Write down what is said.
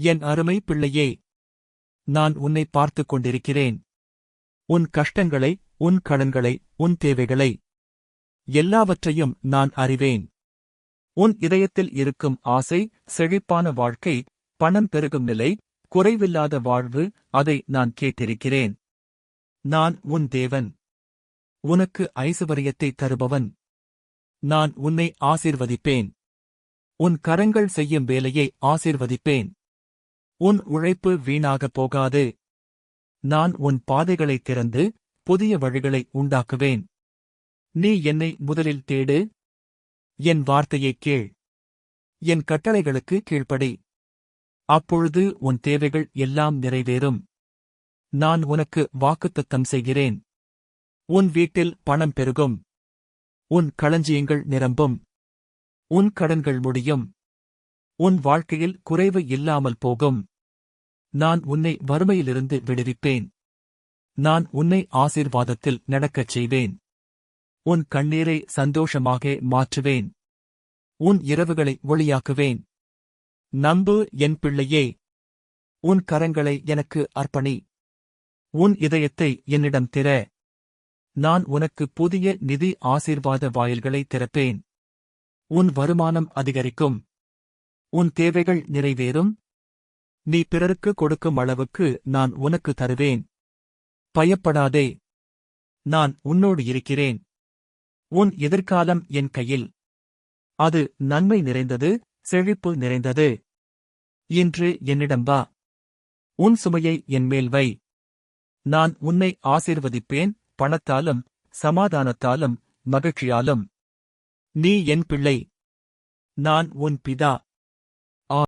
என் அருமை பிள்ளையே, நான் உன்னை பார்த்துக் கொண்டிருக்கிறேன். உன் கஷ்டங்களை, உன் கடன்களை, உன் தேவைகளை எல்லாவற்றையும் நான் அறிவேன். உன் இதயத்தில் இருக்கும் ஆசை, செழிப்பான வாழ்க்கை, பணம் பெருகும் நிலை, குறைவில்லாத வாழ்வு, அதை நான் கேட்டிருக்கிறேன். நான் உன் தேவன். உனக்கு ஐசுவரியத்தை தருபவன். நான் உன்னை ஆசீர்வதிப்பேன். உன் கரங்கள் செய்யும் வேலையை ஆசீர்வதிப்பேன். உன் உழைப்பு வீணாகப் போகாது. நான் உன் பாதைகளை திறந்து புதிய வழிகளை உண்டாக்குவேன். நீ என்னை முதலில் தேடு. என் வார்த்தையைக் கேள். என் கட்டளைகளுக்கு கீழ்ப்படி. அப்பொழுது உன் தேவைகள் எல்லாம் நிறைவேறும். நான் உனக்கு வாக்குத்தத்தம் செய்கிறேன். உன் வீட்டில் பணம் பெருகும். உன் களஞ்சியங்கள் நிரம்பும். உன் கடன்கள் முடியும். உன் வாழ்க்கையில் குறைவு இல்லாமல் போகும். நான் உன்னை வறுமையிலிருந்து விடுவிப்பேன். நான் உன்னை ஆசீர்வாதத்தில் நடக்கச் செய்வேன். உன் கண்ணீரை சந்தோஷமாக மாற்றுவேன். உன் இரவுகளை ஒளியாக்குவேன். நம்பு என் பிள்ளையே. உன் கரங்களை எனக்கு அர்ப்பணி. உன் இதயத்தை என்னிடம் திற. நான் உனக்கு புதிய நிதி ஆசீர்வாத வாயில்களை திறப்பேன். உன் வருமானம் அதிகரிக்கும். உன் தேவைகள் நிறைவேறும். நீ பிறருக்கு கொடுக்கும் அளவுக்கு நான் உனக்கு தருவேன். பயப்படாதே. நான் உன்னோடு இருக்கிறேன். உன் எதிர்காலம் என் கையில். அது நன்மை நிறைந்தது, செழிப்பு நிறைந்தது. இன்று என்னிடம் வா. உன் சுமையை என்மேல் வை. நான் உன்னை ஆசீர்வதிப்பேன், பணத்தாலும், சமாதானத்தாலும், மகிழ்ச்சியாலும். நீ என் பிள்ளை. நான் உன் பிதா.